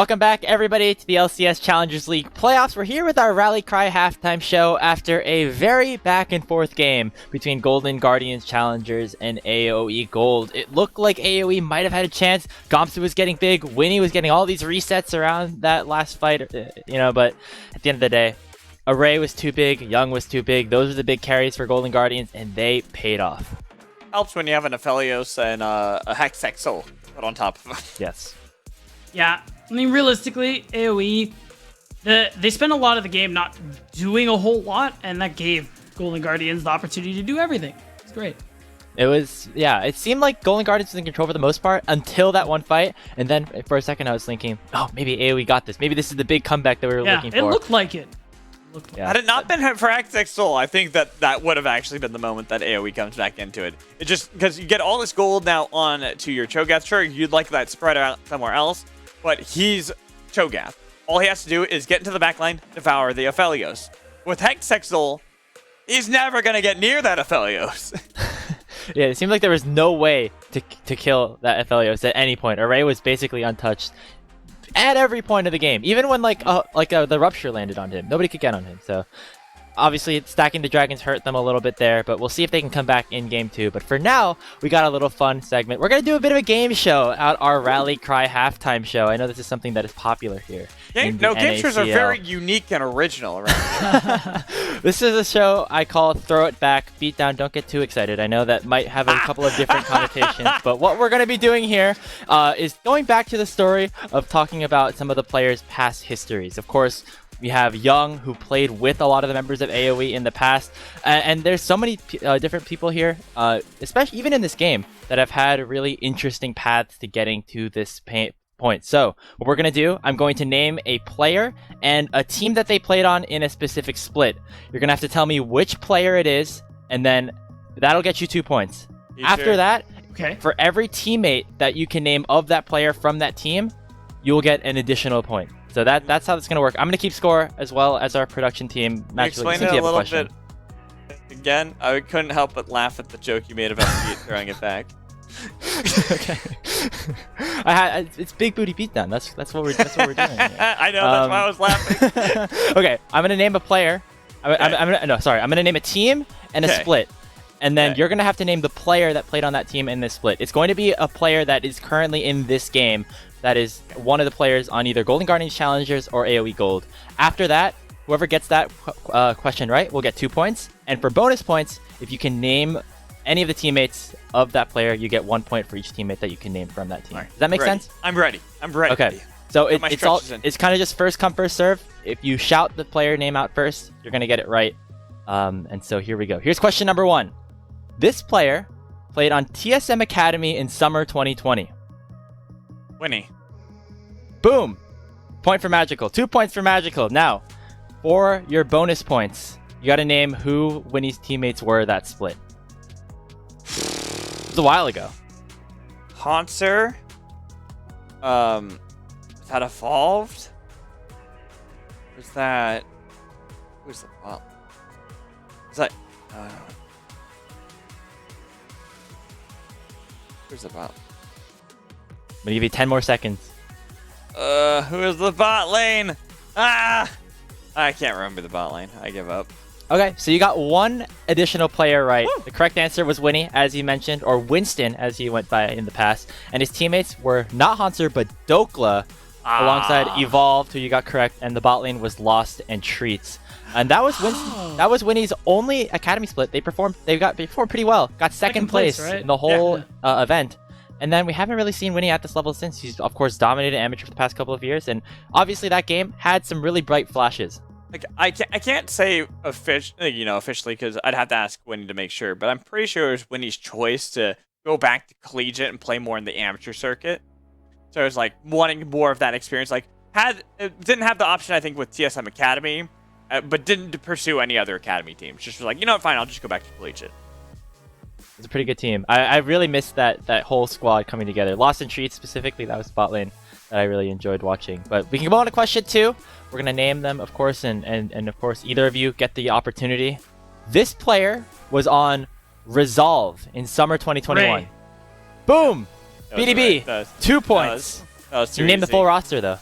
Welcome back, everybody, to the LCS Challengers League playoffs. We're here with our Rally Cry halftime show after a very back-and-forth game between Golden Guardians Challengers and AOE Gold. It looked like AOE might have had a chance. Gomsu was getting big. Winnie was getting all these resets around that last fight, but at the end of the day, Array was too big, Young was too big. Those were the big carries for Golden Guardians, and they paid off. Helps when you have an Aphelios and a Hextech Soul put on top of them. Yes. Yeah, I mean, realistically, AOE, they spent a lot of the game not doing a whole lot, and that gave Golden Guardians the opportunity to do everything. It's great. It seemed like Golden Guardians was in control for the most part until that one fight, and then for a second I was thinking, oh, maybe AOE got this. Maybe this is the big comeback that we were looking for. It looked like it. Had it not been for Hextech Soul, I think that would have actually been the moment that AOE comes back into it. It just, because you get all this gold now on to your Cho'Gath. Sure, you'd like that spread out somewhere else, but he's Cho'Gath. All he has to do is get into the backline, devour the Aphelios. With Hextech Soul, he's never going to get near that Aphelios. Yeah, it seemed like there was no way to kill that Aphelios at any point. Array was basically untouched at every point of the game, even when the rupture landed on him. Nobody could get on him. So obviously stacking the dragons hurt them a little bit there, but we'll see if they can come back in game 2. But for now, we got a little fun segment. We're gonna do a bit of a game show at our Rally Cry halftime show. I know this is something that is popular here. Game shows are very unique and original around here. This is a show I call Throw It Back, Beat Down, Don't Get Too Excited. I know that might have a couple of different connotations, but what we're going to be doing here is going back to the story of talking about some of the players' past histories. Of course, we have Young, who played with a lot of the members of AOE in the past, and there's so many different people here, especially even in this game, that have had really interesting paths to getting to this point. So what we're going to do, I'm going to name a player and a team that they played on in a specific split. You're going to have to tell me which player it is, and then that'll get you 2 points. After that, for every teammate that you can name of that player from that team, you will get an additional point. So that's how it's going to work. I'm going to keep score as well as our production team. Explain it a little bit. Again, I couldn't help but laugh at the joke you made about throwing it back. Okay. It's big booty beatdown. That's what we're doing. Here. I know, that's why I was laughing. Okay, I'm gonna name a player. I'm gonna name a team and a split, and then you're gonna have to name the player that played on that team in this split. It's going to be a player that is currently in this game. That is one of the players on either Golden Guardians Challengers or AOE Gold. After that, whoever gets that question right will get 2 points, and for bonus points, if you can name any of the teammates of that player, you get 1 point for each teammate that you can name from that team. Does that make sense? I'm ready. Okay. So it's kind of just first come, first serve. If you shout the player name out first, you're going to get it right. And so here we go. Here's question number 1. This player played on TSM Academy in summer 2020. Winnie. Boom. Point for Magical. 2 points for Magical. Now, for your bonus points, you got to name who Winnie's teammates were that split. It was a while ago. Haunter. Was that Evolved? Was that... Who's the... Well... Was that... Who's the bot? I'm gonna give you 10 more seconds. Who is the bot lane? I can't remember the bot lane. I give up. Okay, so you got one additional player right. Woo! The correct answer was Winnie, as you mentioned, or Winston, as he went by in the past. And his teammates were not Hanser, but Dokla, alongside Evolved, who you got correct, and the bot lane was Lost and Treats. And that was that was Winnie's only Academy split. They performed pretty well. Got second place right? in the whole event. And then we haven't really seen Winnie at this level since. He's, of course, dominated Amateur for the past couple of years. And obviously that game had some really bright flashes. Like, I can't say officially, because I'd have to ask Winnie to make sure, but I'm pretty sure it was Winnie's choice to go back to collegiate and play more in the amateur circuit. So it was like wanting more of that experience. Like, didn't have the option, I think, with TSM Academy, but didn't pursue any other academy teams. Just was like, you know what, fine, I'll just go back to collegiate. It's a pretty good team. I really missed that whole squad coming together. Lost and Treats specifically, that was bot lane that I really enjoyed watching. But we can go on to question 2. We're going to name them, of course, and of course, either of you get the opportunity. This player was on Resolve in summer 2021. Ray. Boom! That was BDB, right. 2 points. That was You named the full roster, though.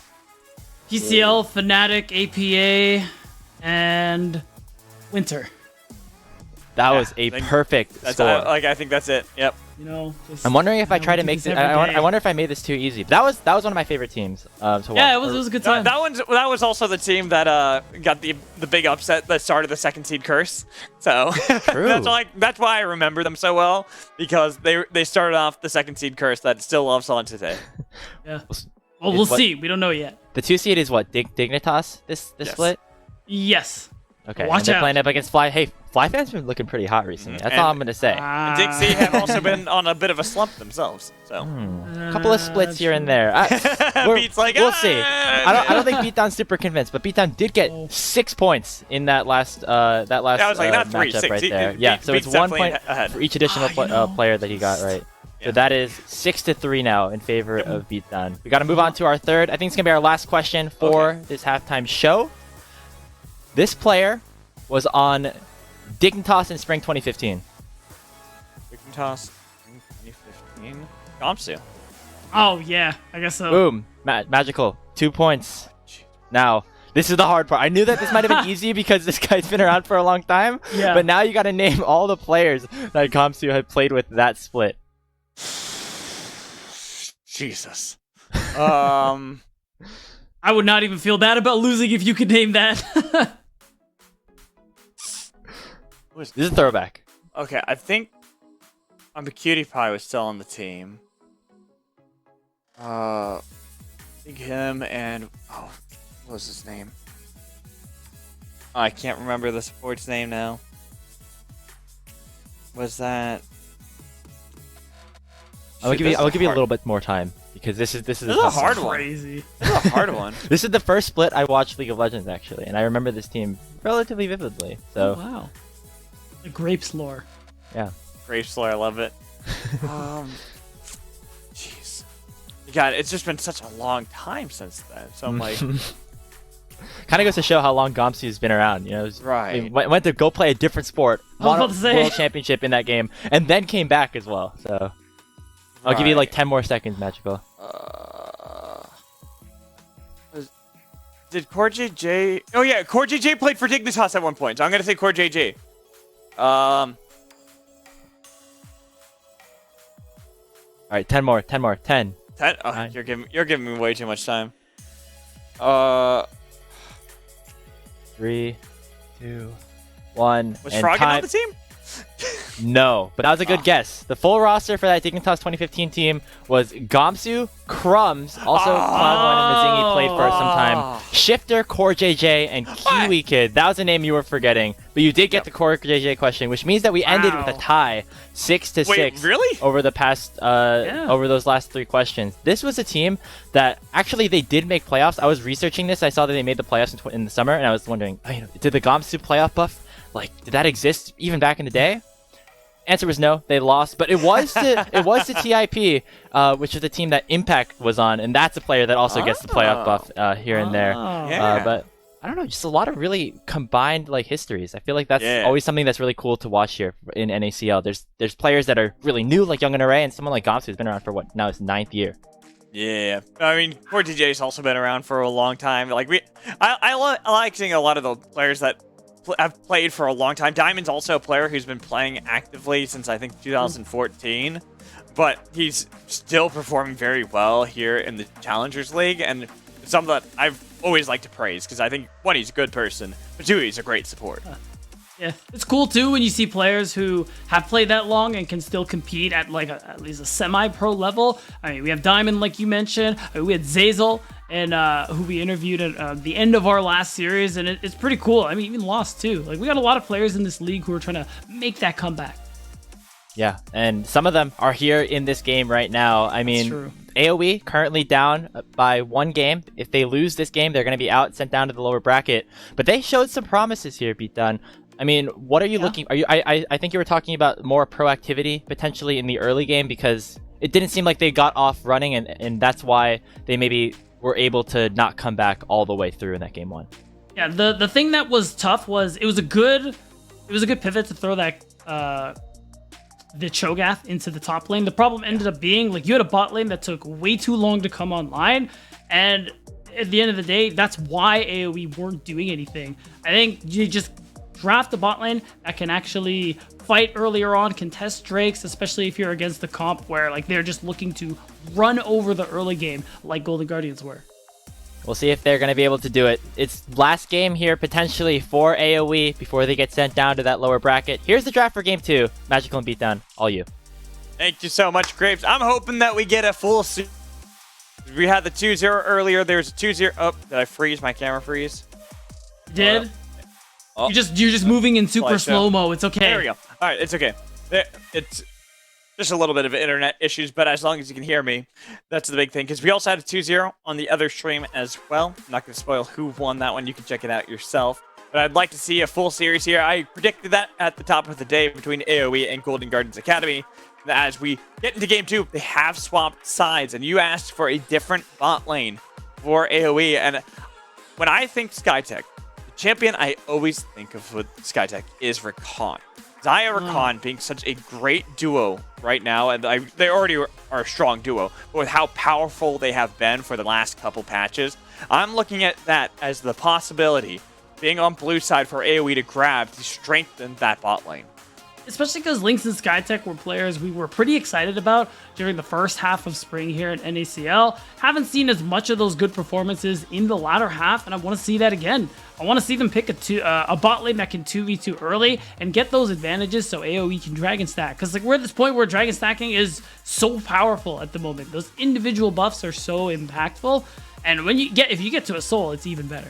PCL, Fnatic, APA, and Winter. That was a perfect score. I think that's it. Yep. You know, I'm wondering if I try to make this. I wonder if I made this too easy. That was one of my favorite teams to watch. Yeah, it was a good time. That was also the team that got the big upset that started the second seed curse. So that's why I remember them so well, because they started off the second seed curse that still loves on today. Yeah. Well, we'll see. We don't know yet. The 2 seed is what? Dignitas. This split. Yes. Okay. Watch and they're out. playing up against Fly. Hey, Fly fans been looking pretty hot recently. That's all I'm gonna say. Dixie have also been on a bit of a slump themselves. So a couple of splits here and there. Beat's like, we'll see. I don't think Beatdown's super convinced, but Beatdown did get 6 points in that last I was like, not 3, matchup 6. right there. Yeah, so Beat's it's 1 point ahead for each additional player that he got right. So that is 6-3 now in favor of Beatdown. We got to move on to our third. I think it's gonna be our last question for this halftime show. This player was on Dignitas in spring 2015. Dignitas in 2015. Gamsu. Oh yeah, I guess so. Boom. Magical. 2 points. Now, this is the hard part. I knew that this might have been easy because this guy's been around for a long time. Yeah. But now you got to name all the players that Gamsu had played with that split. Jesus. I would not even feel bad about losing if you could name that. This is a throwback. Okay, I think Cutie Pie was still on the team. I think him and what was his name? I can't remember the support's name now. Was that? I'll give you a little bit more time because this is a hard one. Crazy. This is a hard one. This is the first split I watched League of Legends actually, and I remember this team relatively vividly. So wow. The Grapes lore. Yeah. Grapes lore, I love it. Jeez. God, it's just been such a long time since then. So I'm like, kind of goes to show how long Gamsu's been around. You know, right. He went to go play a different sport, won a world championship in that game, and then came back as well. So I'll give you like 10 more seconds, Magical. Did Core JJ? Oh yeah, Core JJ played for Dignitas at one point. So I'm gonna say Core JJ. All right, 10 more. 10. 10? Oh, 9. You're giving me way too much time. 3, 2, 1. Was Froggen on the team? No, but that was a good guess. The full roster for that Dignitas 2015 team was Gamsu, Crumbs, also Cloud1 and Mazingi played for some time, Shifter, Core JJ, and Kiwi Kid. That was the name you were forgetting, but you did get the Core JJ question, which means that we ended with a tie, 6-6. Wait, really? Over the past, over those last 3 questions. This was a team that actually they did make playoffs. I was researching this. I saw that they made the playoffs in the summer, and I was wondering, did the Gamsu playoff buff, did that exist even back in the day? Answer was no, they lost, but it was to TIP, which is the team that Impact was on, and that's a player that also gets the playoff buff here and there. Yeah. But I don't know, just a lot of really combined histories. I feel like that's always something that's really cool to watch here in NACL. There's players that are really new, like Young and Array, and someone like Gamsu who's been around for now his 9th year. Yeah, I mean, Core DJ's also been around for a long time. I like seeing a lot of the players that I've played for a long time. Diamond's also a player who's been playing actively since I think 2014, but he's still performing very well here in the Challengers League, and it's something that I've always liked to praise because I think 1, he's a good person, but 2, he's a great support. Yeah, it's cool too when you see players who have played that long and can still compete at at least a semi-pro level. I mean, we have Diamond, like you mentioned. We had Zazel, and who we interviewed at the end of our last series, and it's pretty cool. I mean, even Lost too. We got a lot of players in this league who are trying to make that comeback. Yeah, and some of them are here in this game right now. I mean, AOE currently down by 1 game. If they lose this game, they're going to be out, sent down to the lower bracket. But they showed some promises here, Beatdown. I mean, what are you looking? I think you were talking about more proactivity potentially in the early game because it didn't seem like they got off running, and that's why they maybe were able to not come back all the way through in that game 1. Yeah, the thing that was tough was it was a good pivot to throw that the Cho'Gath into the top lane. The problem ended up being you had a bot lane that took way too long to come online, and at the end of the day, that's why AOE weren't doing anything. I think you just draft the bot lane that can actually fight earlier on, contest Drakes, especially if you're against the comp where like they're just looking to run over the early game like Golden Guardians were. We'll see if they're going to be able to do it. It's last game here potentially for AOE before they get sent down to that lower bracket. Here's the draft for game 2. Magical and Beatdown, all you. Thank you so much, Grapes. I'm hoping that we get a full suit. We had the 2-0 earlier. There's a 2-0. Oh, did I freeze? My camera freeze? You did? Oh. You're just moving in super slow-mo. It's okay. There we go. All right, it's okay. It's just a little bit of internet issues, but as long as you can hear me, that's the big thing. Because we also had a 2-0 on the other stream as well. I'm not going to spoil who won that one. You can check it out yourself. But I'd like to see a full series here. I predicted that at the top of the day between AOE and Golden Guardians Academy. As we get into game 2, they have swapped sides, and you asked for a different bot lane for AOE. And when I think Skytech, the champion I always think of with Skytech is Rakan. Xayah Rakan being such a great duo right now, and they already are a strong duo, but with how powerful they have been for the last couple patches, I'm looking at that as the possibility being on blue side for AOE to grab to strengthen that bot lane. Especially because Lynx and Skytech were players we were pretty excited about during the first half of spring here at NACL. Haven't seen as much of those good performances in the latter half, and I want to see that again. I want to see them pick a bot lane that can 2v2 early and get those advantages so AOE can Dragon Stack. Because like we're at this point where Dragon Stacking is so powerful at the moment. Those individual buffs are so impactful, and if you get to a soul, it's even better.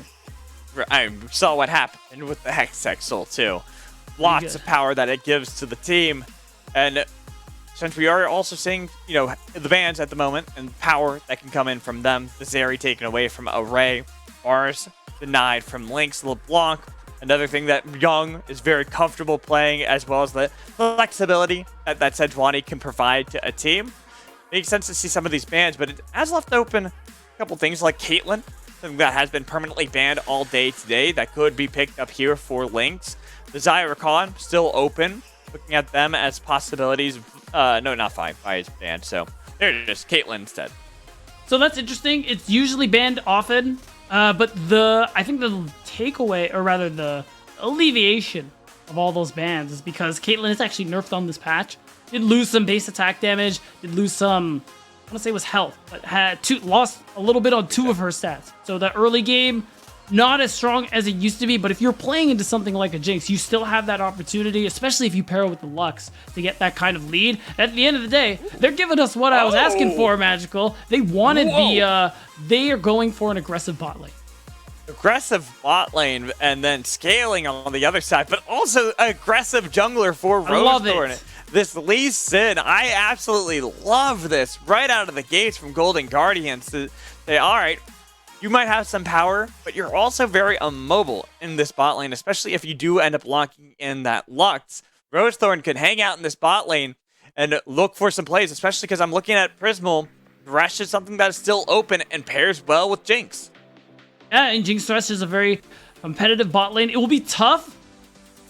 I saw what happened with the Hextech Soul too. Lots of power that it gives to the team, and since we are also seeing, the bans at the moment and power that can come in from them, the Zeri taken away from Array, Mars denied from Lynx, LeBlanc, another thing that Young is very comfortable playing, as well as the flexibility that Sejuani can provide to a team. Makes sense to see some of these bans, but it has left open a couple things like Caitlyn, something that has been permanently banned all day today that could be picked up here for Lynx. The Xayah Rakan still open, looking at them as possibilities. No, not Fi. Fi is banned, so there it is. Caitlyn instead. So that's interesting. It's usually banned often, but I think the takeaway, or rather the alleviation of all those bans is because Caitlyn is actually nerfed on this patch. Did lose some base attack damage, did lose some, I want to say it was health, but lost a little bit on 2 of her stats. So the early game, not as strong as it used to be, but if you're playing into something like a Jinx, you still have that opportunity, especially if you pair it with the Lux, to get that kind of lead. At the end of the day, they're giving us what I was asking for, Magical. They wanted they are going for an aggressive bot lane. Aggressive bot lane, and then scaling on the other side, but also aggressive jungler for Rose. I love Thorn. it. This Lee Sin, I absolutely love this right out of the gates from Golden Guardians to say, all right, you might have some power, but you're also very immobile in this bot lane, especially if you do end up locking in that Lux. Rosethorn could hang out in this bot lane and look for some plays, especially because I'm looking at Prismal. Thresh is something that is still open and pairs well with Jinx. Yeah, and Jinx Thresh is a very competitive bot lane. It will be tough.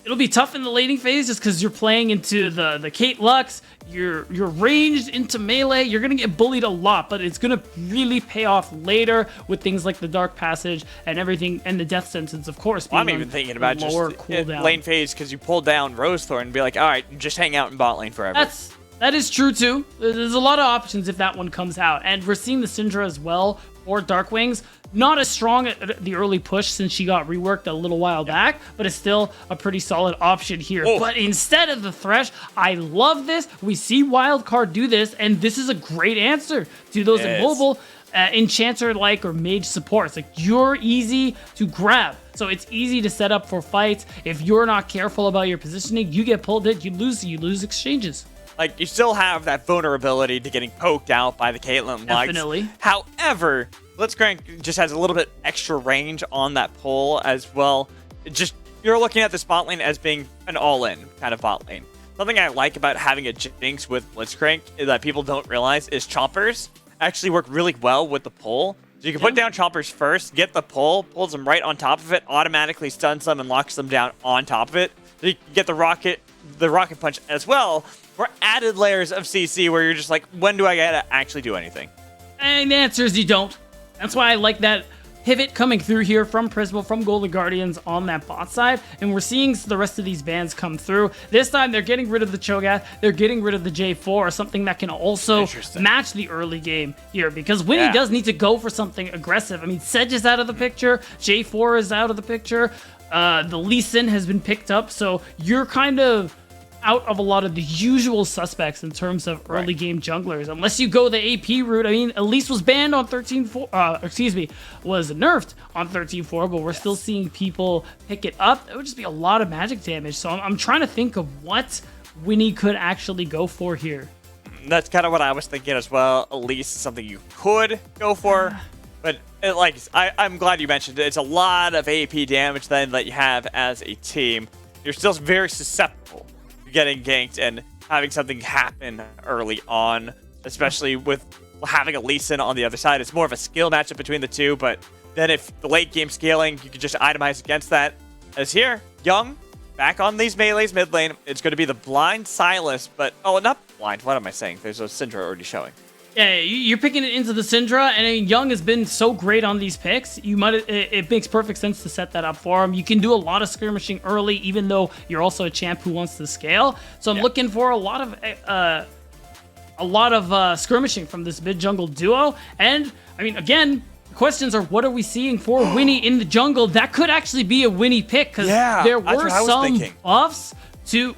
It'll be tough in the laning phase just because you're playing into the Kate Lux. You're ranged into melee. You're going to get bullied a lot, but it's going to really pay off later with things like the Dark Passage and everything, and the Death Sentence, of course. I'm even thinking about just lane phase because you pull down Rosethorn and be like, all right, just hang out in bot lane forever. That is true too. There's a lot of options if that one comes out. And we're seeing the Syndra as well for Darkwings. Not as strong at the early push since she got reworked a little while back, but it's still a pretty solid option here. Oh. But instead of the Thresh, I love this. We see Wildcard do this, and this is a great answer to those immobile Enchanter-like or Mage supports. Like, you're easy to grab. So it's easy to set up for fights. If you're not careful about your positioning, you get pulled in, you lose exchanges. Like, you still have that vulnerability to getting poked out by the Caitlyn Lux. Definitely. However, Blitzcrank just has a little bit extra range on that pull as well. You're looking at this bot lane as being an all-in kind of bot lane. Something I like about having a Jinx with Blitzcrank that people don't realize is choppers actually work really well with the pull. So you can put down choppers first, get the pull, pulls them right on top of it, automatically stuns them and locks them down on top of it. So you can get the rocket punch as well, for added layers of CC where you're just like, when do I gotta actually do anything? And the answer is you don't. That's why I like that pivot coming through here from Prismal, from Golden Guardians on that bot side, and we're seeing the rest of these bans come through. This time they're getting rid of the Cho'Gath, they're getting rid of the J4, something that can also match the early game here, because Winnie does need to go for something aggressive. I mean, Sedge is out of the picture, J4 is out of the picture, the Lee Sin has been picked up, so you're kind of out of a lot of the usual suspects in terms of early game junglers, unless you go the AP route. I mean, Elise was banned on 13.4, was nerfed on 13.4, but we're still seeing people pick it up. It would just be a lot of magic damage, so I'm trying to think of what Winnie could actually go for here. That's kind of what I was thinking as well. Elise is something you could go for, but I'm glad you mentioned it. It's a lot of AP damage then that you have as a team. You're still very susceptible getting ganked and having something happen early on, especially with having a Lee Sin on the other side. It's more of a skill matchup between the two, but then if the late game scaling, you can just itemize against that. As here, Young back on these melees mid lane. It's going to be the blind Silas, but not blind. What am I saying? There's a Syndra already showing. Yeah, you're picking it into the Syndra, and I mean, Young has been so great on these picks. It makes perfect sense to set that up for him. You can do a lot of skirmishing early, even though you're also a champ who wants to scale. So I'm looking for a lot of skirmishing from this mid jungle duo. And I mean, again, questions are, what are we seeing for Winnie in the jungle? That could actually be a Winnie pick, because there were some buffs to,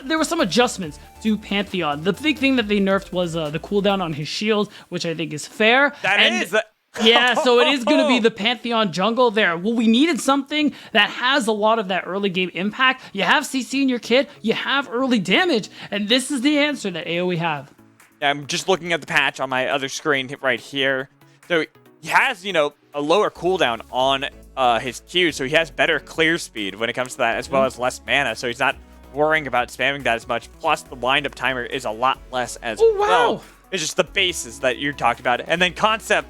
there were some adjustments to Pantheon. The big thing that they nerfed was the cooldown on his shield, which I think is fair. Yeah, so it is going to be the Pantheon jungle there. Well, we needed something that has a lot of that early game impact. You have CC in your kit, you have early damage, and this is the answer that AOE have. Yeah, I'm just looking at the patch on my other screen right here. So he has, a lower cooldown on his Q, so he has better clear speed when it comes to that, as well as less mana, so he's not worrying about spamming that as much. Plus, the wind-up timer is a lot less as well. It's just the bases that you talked about. And then Concept,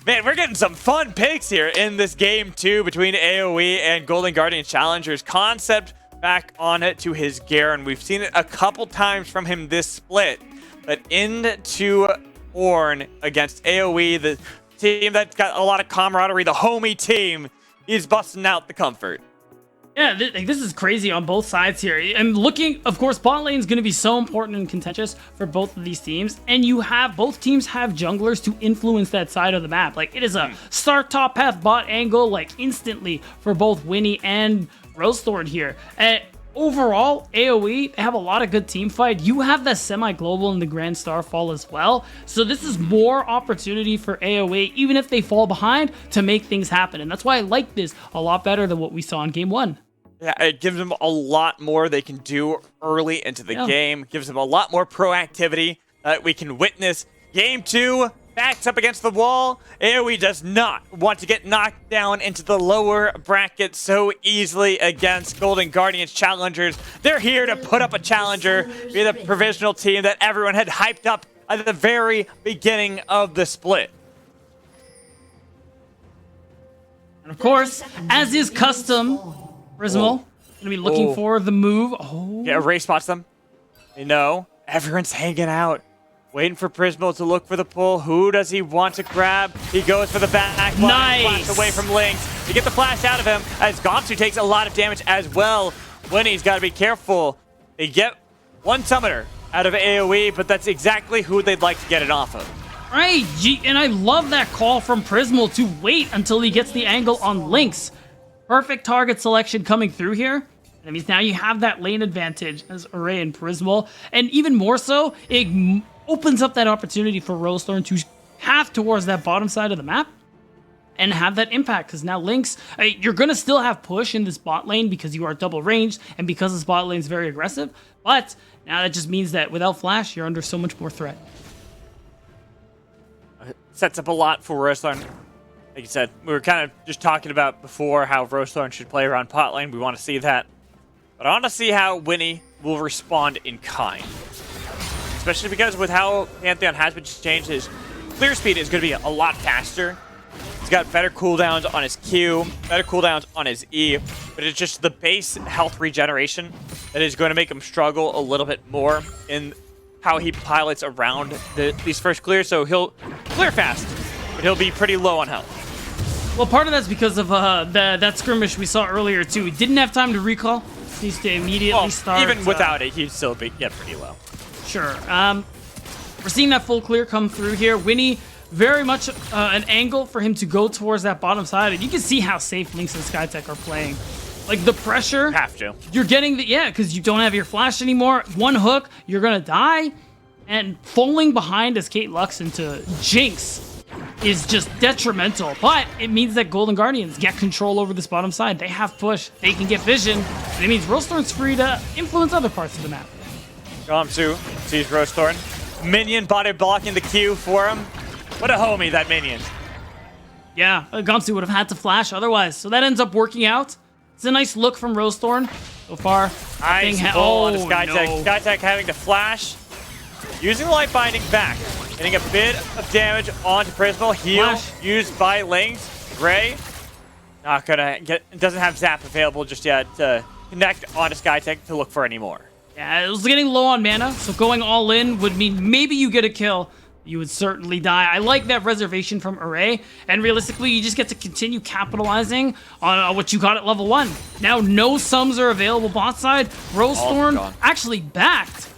man, we're getting some fun picks here in this game, too, between AOE and Golden Guardian Challengers. Concept back on it to his Garen. We've seen it a couple times from him this split, but into Ornn against AOE, the team that's got a lot of camaraderie, the homie team, is busting out the comfort. Yeah, this is crazy on both sides here. I'm looking, of course, bot lane is going to be so important and contentious for both of these teams, and both teams have junglers to influence that side of the map. Like, it is a start top path bot angle, like, instantly for both Winnie and Rosethorn here. Overall, AOE, they have a lot of good team fight. You have the semi-global in the Grand Starfall as well. So this is more opportunity for AOE, even if they fall behind, to make things happen. And that's why I like this a lot better than what we saw in Game 1. Yeah, it gives them a lot more they can do early into the game. It gives them a lot more proactivity that we can witness. Game 2, backs up against the wall. AOE does not want to get knocked down into the lower bracket so easily against Golden Guardians Challengers. They're here to put up a challenger, be the provisional team that everyone had hyped up at the very beginning of the split. And of course, as is custom, Prismal gonna be looking for the move. Yeah, Ray spots them. You know, everyone's hanging out, waiting for Prismal to look for the pull. Who does he want to grab? He goes for the back. Flash away from Lynx. You get the flash out of him as Gonsu takes a lot of damage as well. Winnie's got to be careful. They get one summoner out of AOE, but that's exactly who they'd like to get it off of. Right, and I love that call from Prismal to wait until he gets the angle on Lynx. Perfect target selection coming through here. That means now you have that lane advantage as Array and Prismal. And even more so, it opens up that opportunity for Rosethorn to path towards that bottom side of the map and have that impact. Because now Lynx, you're going to still have push in this bot lane because you are double ranged and because this bot lane is very aggressive. But now that just means that without Flash, you're under so much more threat. Sets up a lot for Rosethorn. Like you said, we were kind of just talking about before how Rosethorn should play around pot lane. We want to see that. But I want to see how Winnie will respond in kind. Especially because with how Pantheon has been changed, his clear speed is going to be a lot faster. He's got better cooldowns on his Q, better cooldowns on his E, but it's just the base health regeneration that is going to make him struggle a little bit more in how he pilots around these first clears. So he'll clear fast, but he'll be pretty low on health. Well, part of that's because of that skirmish we saw earlier too. He didn't have time to recall. Needs to immediately start. Even without it, he'd still get pretty low. Sure. We're seeing that full clear come through here. Winnie, very much an angle for him to go towards that bottom side, and you can see how safe Lynx and Skytech are playing. Like the pressure, Have to. you're getting because you don't have your flash anymore. One hook, you're gonna die, and falling behind as Kate Lux into Jinx is just detrimental. But it means that Golden Guardians get control over this bottom side. They have push, they can get vision, and it means Rosethorn's free to influence other parts of the map. Gamsu sees Rosethorn. Minion body blocking the Q for him. What a homie, that minion. Yeah, Gamsu would have had to flash otherwise, so that ends up working out. It's a nice look from Rosethorn so far. Nice pull on Skytech. Skytech having to flash. Using the light binding back. Getting a bit of damage onto Prismal. Heal Flash. used by Lynx. Gray. Not gonna get, doesn't have Zap available just yet to connect onto Skytech to look for any more. Yeah, it was getting low on mana, so going all in would mean maybe you get a kill. You would certainly die. I like that reservation from Array, and realistically, you just get to continue capitalizing on what you got at level 1. Now, no sums are available bot side. Rosethorn actually backed.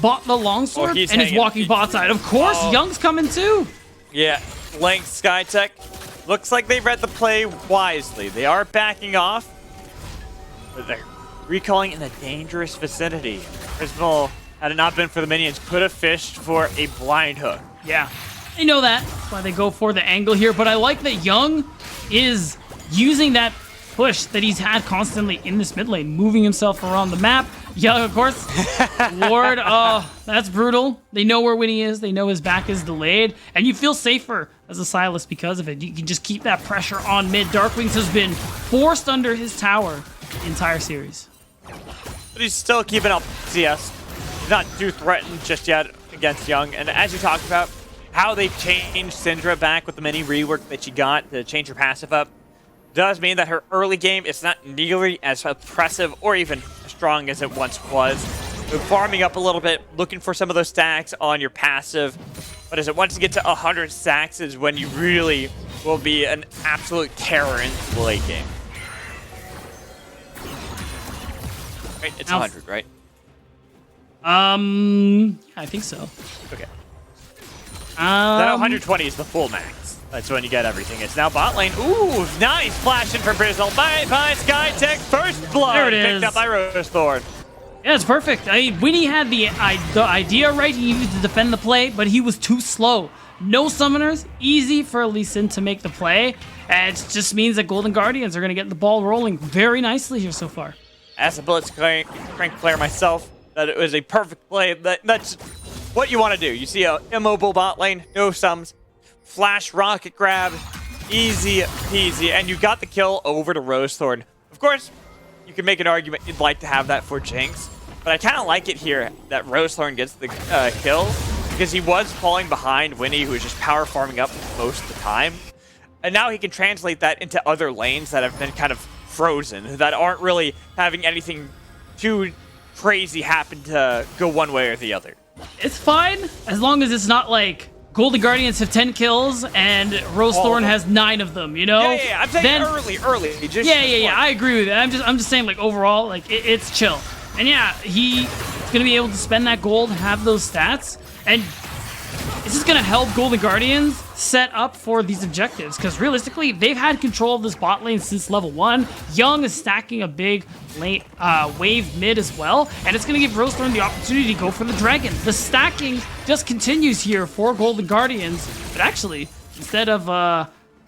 Bought the longsword and is walking bot side. Of course, Young's coming too. Yeah, Lynx, Skytech. Looks like they read the play wisely. They are backing off, but they're recalling in a dangerous vicinity. Prismal, had it not been for the minions, could have fished for a blind hook. Yeah, they know that. That's why they go for the angle here. But I like that Young is using that push that he's had constantly in this mid lane, moving himself around the map. Young, of course. Ward, that's brutal. They know where Winnie is. They know his back is delayed. And you feel safer as a Sylas because of it. You can just keep that pressure on mid. Darkwings has been forced under his tower the entire series. But he's still keeping up CS. He's not too threatened just yet against Young. And as you talked about, how they've changed Syndra back with the mini rework that she got to change her passive up does mean that her early game is not nearly as oppressive or even as strong as it once was. So farming up a little bit, looking for some of those stacks on your passive. But as it once you get to 100 stacks is when you really will be an absolute terror in the late game. Right, it's 100, right? I think so. Okay. Then 120 is the full max. That's when you get everything. It's now bot lane. Ooh, nice flashing from Brizzle by Skytech. First blood There it is. picked up by Rosethorn. Yeah, it's perfect. I mean, Winnie had the idea right. He needed to defend the play, but he was too slow. No summoners. Easy for Lee Sin to make the play. And it just means that Golden Guardians are going to get the ball rolling very nicely here so far. As a Blitzcrank player myself, that it was a perfect play. That's what you want to do. You see a immobile bot lane, no sums, flash rocket grab, easy peasy, and you got the kill over to Rosethorn. Of course, you can make an argument you'd like to have that for Jinx, but I kind of like it here that Rosethorn gets the kill because he was falling behind Winnie, who was just power farming up most of the time, and now he can translate that into other lanes that have been kind of frozen, that aren't really having anything too crazy happen to go one way or the other. It's fine as long as it's not like Golden Guardians have 10 kills and Rosethorn has 9 of them, you know? Yeah. I'm saying early. Just I agree with that. I'm just saying, like, overall, like, it's chill. And yeah, he's gonna be able to spend that gold, have those stats, and this is gonna help Golden Guardians set up for these objectives, because realistically, they've had control of this bot lane since level 1. Young is stacking a big late wave mid as well, and it's gonna give Rosethorn the opportunity to go for the dragon. The stacking just continues here for Golden Guardians, but actually, instead of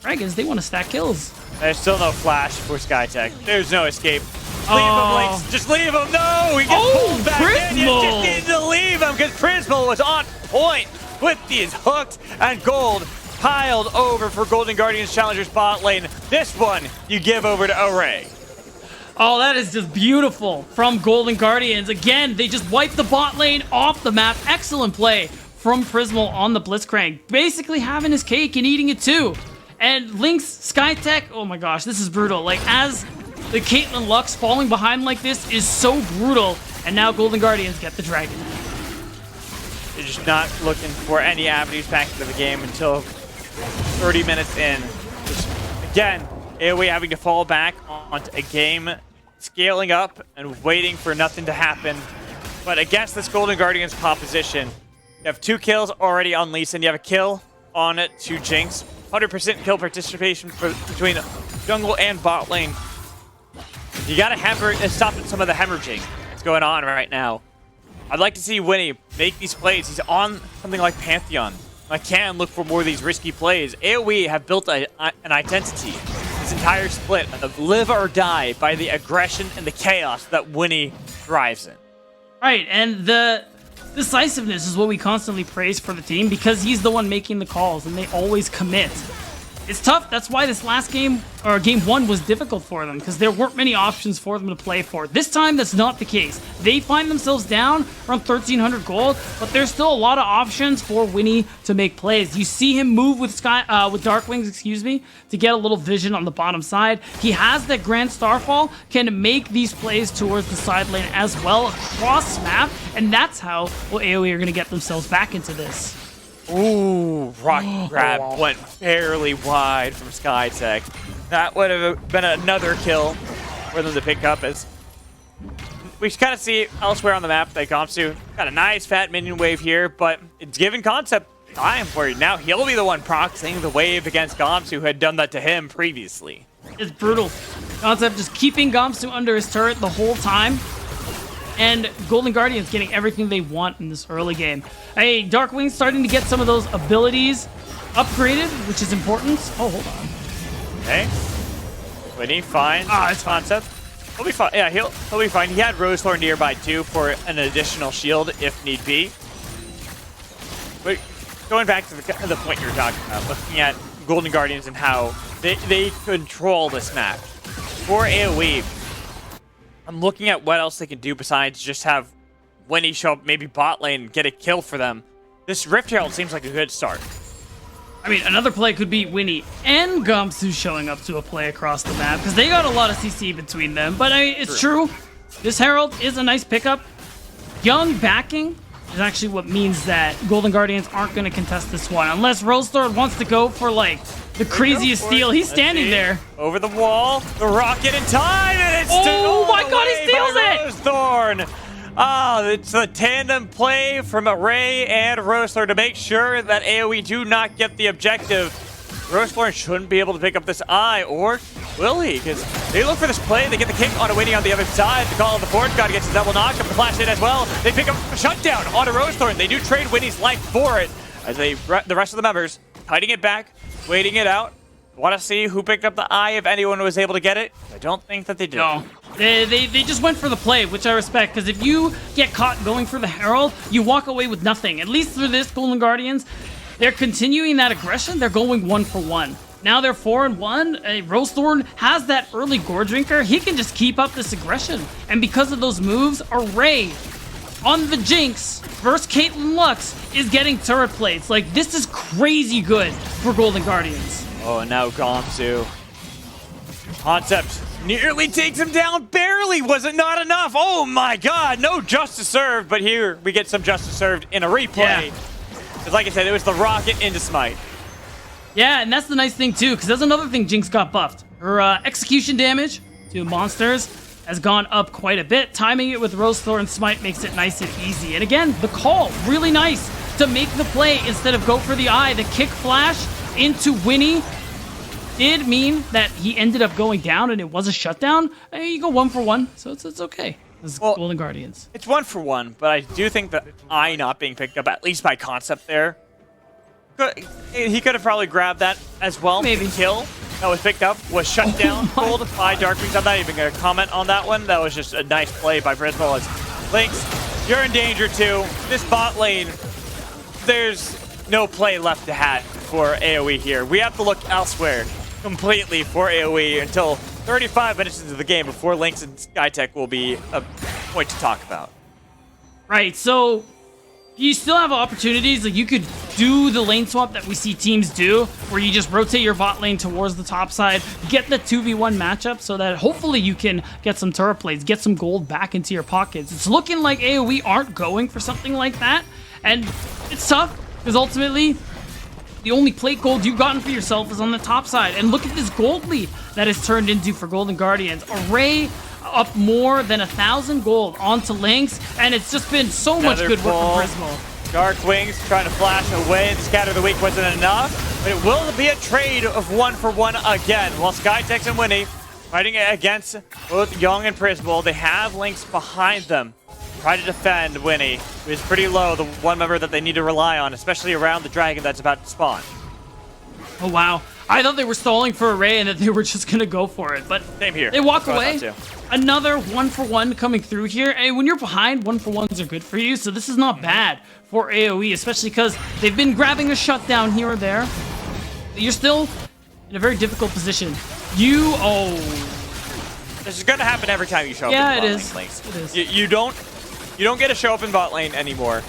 dragons, they want to stack kills. There's still no flash for Skytech. There's no escape. Leave him, Lynx. Just leave him. No, he gets pulled back in. You just need to leave him because Prismal was on point with these hooks, and gold piled over for Golden Guardians Challengers bot lane. This one you give over to Array. Oh, that is just beautiful from Golden Guardians. Again, they just wiped the bot lane off the map. Excellent play from Prismal on the Blitzcrank. Basically having his cake and eating it too. And Lynx, Skytech, oh my gosh, this is brutal. Like, as the Caitlyn Lux falling behind like this is so brutal. And now Golden Guardians get the dragon. They're just not looking for any avenues back into the game until 30 minutes in. Just Again, AOE having to fall back onto a game, scaling up and waiting for nothing to happen. But against this Golden Guardians composition, you have 2 kills already on Lee Sin. You have a kill on it to Jinx. 100% kill participation between jungle and bot lane. You gotta stop some of the hemorrhaging that's going on right now. I'd like to see Winnie make these plays. He's on something like Pantheon. I can look for more of these risky plays. AOE have built an identity, this entire split of live or die by the aggression and the chaos that Winnie thrives in. Right, and the decisiveness is what we constantly praise for the team because he's the one making the calls and they always commit. It's tough. That's why this last game, or game 1, was difficult for them because there weren't many options for them to play for. This time, that's not the case. They find themselves down around 1,300 gold, but there's still a lot of options for Winnie to make plays. You see him move with Dark Wings, to get a little vision on the bottom side. He has that Grand Starfall, can make these plays towards the side lane as well across map, and that's how AOE are going to get themselves back into this. Ooh, rock grab went fairly wide from SkyTech. That would have been another kill for them to pick up, as we kind of see elsewhere on the map that Gamsu got a nice fat minion wave here, but it's given Concept time for it. Now he'll be the one proxying the wave against Gamsu, who had done that to him previously. It's brutal. Concept just keeping Gamsu under his turret the whole time. And Golden Guardians getting everything they want in this early game. Hey, Darkwing's starting to get some of those abilities upgraded, which is important. Oh, hold on. Okay. Winnie, fine. It's Concept. He'll be fine. Yeah, he'll be fine. He had Rosethorn nearby too for an additional shield if need be. But going back to the point you were talking about, looking at Golden Guardians and how they control this map. For AOE, I'm looking at what else they can do besides just have Winnie show up maybe bot lane and get a kill for them. This Rift Herald seems like a good start. I mean, another play could be Winnie and Gamsu showing up to a play across the map because they got a lot of CC between them. But I mean, it's true. This Herald is a nice pickup. Young backing is actually what means that Golden Guardians aren't going to contest this one unless Rosethorn wants to go for like the craziest steal. He's standing there. Over the wall, the rocket in time, and it's oh my god, he steals it! Rosethorn. It's a tandem play from Array and Rosethorn to make sure that AOE do not get the objective. Rosethorn shouldn't be able to pick up this eye, or will he? Because they look for this play, they get the kick on a Winnie on the other side. The call of the board, gotta get to double knock, up the flash in as well. They pick up a shutdown on a Rosethorn. They do trade Winnie's life for it, as the rest of the members hiding it back, waiting it out. Want to see who picked up the eye, if anyone was able to get it? I don't think that they did. No. They just went for the play, which I respect, because if you get caught going for the Herald, you walk away with nothing. At least through this, Golden Guardians, they're continuing that aggression. They're going 1 for 1. Now they're 4-1. Rosethorn has that early Gore Drinker. He can just keep up this aggression. And because of those moves, Array on the Jinx versus Caitlyn Lux is getting turret plates. Like, this is crazy good for Golden Guardians. Oh, and now Gamsu. Concept nearly takes him down, barely. Was it not enough? Oh my god, no justice served, but here we get some justice served in a replay. Because like I said, it was the rocket into Smite. Yeah, and that's the nice thing too, because that's another thing Jinx got buffed. Her execution damage to monsters has gone up quite a bit. Timing it with Rosethorn Smite makes it nice and easy. And again, the call, really nice to make the play instead of go for the eye. The kick flash into Winnie did mean that he ended up going down and it was a shutdown. You go 1 for 1, so it's okay. It's Golden Guardians. It's 1 for 1, but I do think that eye not being picked up, at least by Concept there, he could have probably grabbed that as well. Maybe. The kill that was picked up was shut down, pulled by Darkwings. I'm not even going to comment on that one. That was just a nice play by Brisbane. Lynx, you're in danger too. This bot lane, there's no play left to have for AOE here. We have to look elsewhere completely for AOE until 35 minutes into the game before Lynx and SkyTech will be a point to talk about. Right, so you still have opportunities. Like, you could do the lane swap that we see teams do, where you just rotate your bot lane towards the top side, get the 2v1 matchup so that hopefully you can get some turret plays, get some gold back into your pockets. It's looking like AOE aren't going for something like that, and it's tough because ultimately The only plate gold you've gotten for yourself is on the top side. And look at this gold lead that is turned into for Golden Guardians. Array up more than 1,000 gold onto Lynx, and it's just been so much good work from Prismal. Dark Wings trying to flash away. The Scatter the Weak wasn't enough, but it will be a trade of 1-for-1 again. While Skytex and Winnie fighting against both Young and Prismal, they have Lynx behind them. Try to defend Winnie, who is pretty low, the one member that they need to rely on, especially around the dragon that's about to spawn. Oh, wow. I thought they were stalling for Array and that they were just going to go for it, but same here. They walk away. Another 1-for-1 coming through here. And when you're behind, 1-for-1s are good for you, so this is not bad for AOE, especially because they've been grabbing a shutdown here or there. You're still in a very difficult position. This is going to happen every time you show up in bot lane, Lynx. It is. You don't get to show up in bot lane anymore.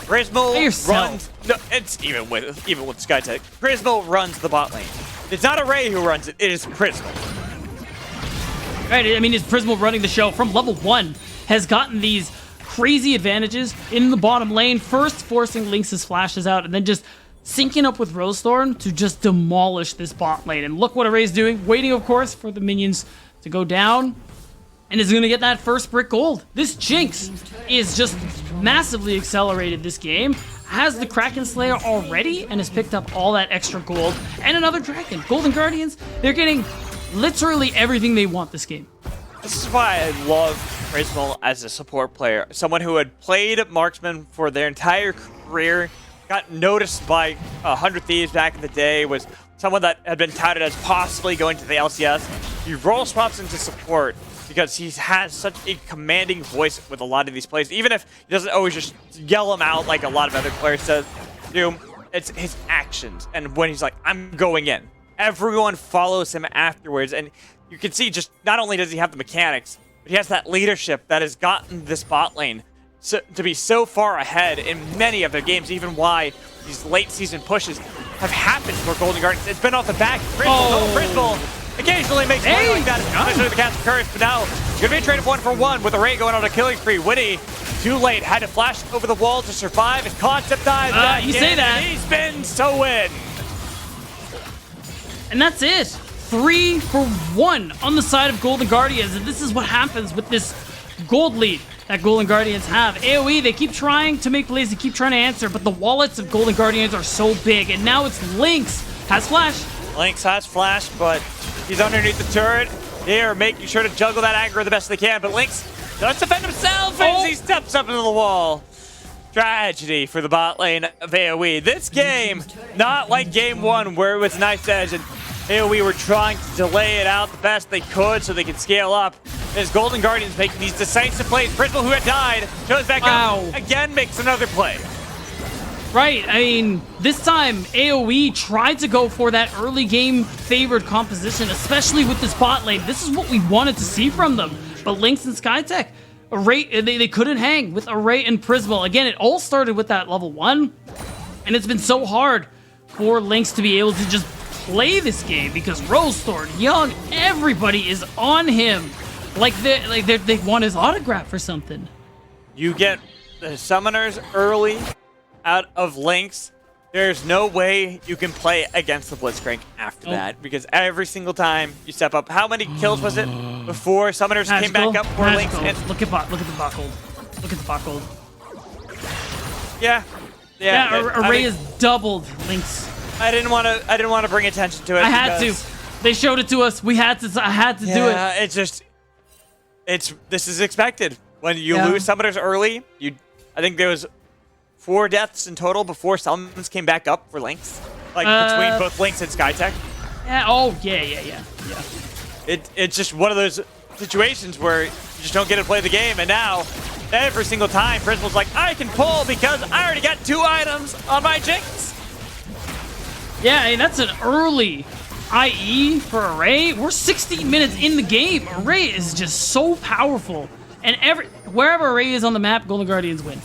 Prismal runs. No, it's even with Skytech. Prismal runs the bot lane. It's not Array who runs it. It is Prismal. Right. I mean, is Prismal running the show from level 1? Has gotten these crazy advantages in the bottom lane. First, forcing Lynx's flashes out, and then just syncing up with Rosethorn to just demolish this bot lane. And look what Array's doing. Waiting, of course, for the minions to go down. And is going to get that first brick gold. This Jinx is just massively accelerated this game. Has the Kraken Slayer already and has picked up all that extra gold. And another dragon. Golden Guardians, they're getting literally everything they want this game. This is why I love Prismal as a support player. Someone who had played Marksman for their entire career, got noticed by 100 Thieves back in the day, was someone that had been touted as possibly going to the LCS. He role swaps into support because he has such a commanding voice with a lot of these plays. Even if he doesn't always just yell them out like a lot of other players do, it's his actions. And when he's like, I'm going in, everyone follows him afterwards. And you can see just not only does he have the mechanics, but he has that leadership that has gotten this bot lane to be so far ahead in many of their games, even why these late season pushes have happened for Golden Guardians. It's been off the back. Prismal occasionally makes play like that, especially the Cast of Curse, but now it's going to be a trade of 1-for-1 with Array going on a killing spree. Winnie, too late, had to flash over the wall to survive. His concept dies. You say that. He spins to win. And that's it. 3-for-1 on the side of Golden Guardians, and this is what happens with this gold lead that Golden Guardians have. AOE, they keep trying to make plays, they keep trying to answer, but the wallets of Golden Guardians are so big, and now it's Lynx has flash. Lynx has flash, but he's underneath the turret. They are making sure to juggle that aggro the best they can, but Lynx does defend himself as he steps up into the wall. Tragedy for the bot lane of AOE. This game, not like game 1 where it was nice edge and AOE were trying to delay it out the best they could so they could scale up. As Golden Guardians making these decisive plays. Prismal, who had died, shows back up, again makes another play. Right, I mean, this time AOE tried to go for that early game favored composition, especially with this bot lane. This is what we wanted to see from them. But Lynx and Skytech, Array, they couldn't hang with Array and Prismal. Again, it all started with that level 1, and it's been so hard for Lynx to be able to just play this game because Rosethorn, Young, everybody is on him. Like they want his autograph or something. You get the summoners early out of Lynx. There's no way you can play against the Blitzcrank after that because every single time you step up, how many kills was it before summoners came back up for Lynx? Look at the bot gold. Look at the bot gold. Yeah. Array has doubled Lynx. I didn't want to bring attention to it. I had to. They showed it to us. I had to do it. Yeah, this is expected. When you lose summoners early, I think there was 4 deaths in total before summons came back up for Lynx. Like between both Lynx and Skytech. Yeah, It's just one of those situations where you just don't get to play the game, and now every single time Prismal's like, I can pull because I already got 2 items on my Jinx. Yeah, I mean, that's an early IE for Array. We're 16 minutes in the game. Array is just so powerful. And wherever Array is on the map, Golden Guardians win.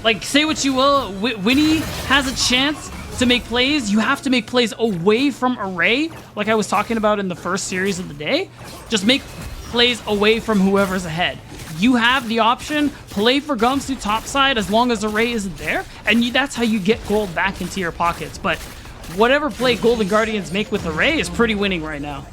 Like, say what you will, Winnie has a chance to make plays. You have to make plays away from Array, like I was talking about in the first series of the day. Just make plays away from whoever's ahead. You have the option, play for Gumshoe topside as long as Array isn't there, and that's how you get gold back into your pockets. But whatever play Golden Guardians make with Array is pretty winning right now.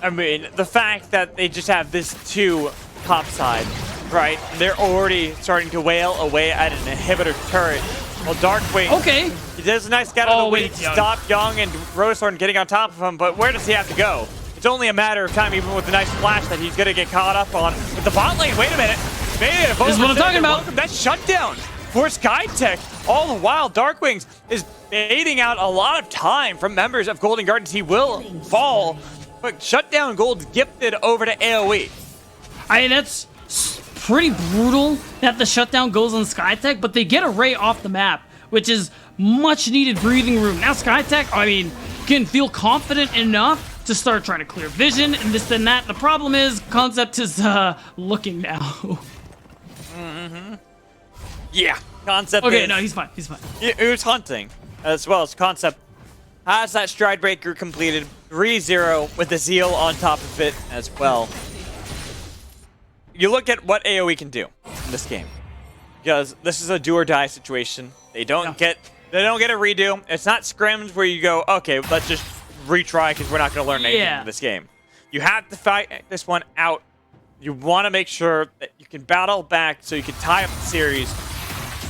I mean, the fact that they just have this 2 top side, right? They're already starting to wail away at an inhibitor turret. Well, Darkwing, Okay. he does a nice get out of the way to Young. stop Young and Rosethorn getting on top of him, but where does he have to go? It's only a matter of time, even with the nice flash that he's going to get caught up on. But the bot lane, wait a minute. This is what I'm talking about. That's shutdown for SkyTech. All the while, Darkwings is baiting out a lot of time from members of Golden Guardians. He will fall, but shutdown gold gifted over to AOE. I mean, that's pretty brutal that the shutdown goes on SkyTech, but they get Array off the map, which is much needed breathing room. Now SkyTech, I mean, can feel confident enough to start trying to clear vision and this and that. The problem is, Concept is looking now. Yeah, Concept Okay, is, no, he's fine. He's fine. he was hunting, as well as Concept has that Stride Breaker completed, 3-0 with the Zeal on top of it as well. You look at what AOE can do in this game, because this is a do or die situation. They don't get a redo. It's not scrims where you go, okay, let's just retry because we're not going to learn anything in this game. You have to fight this one out. You want to make sure that you can battle back so you can tie up the series,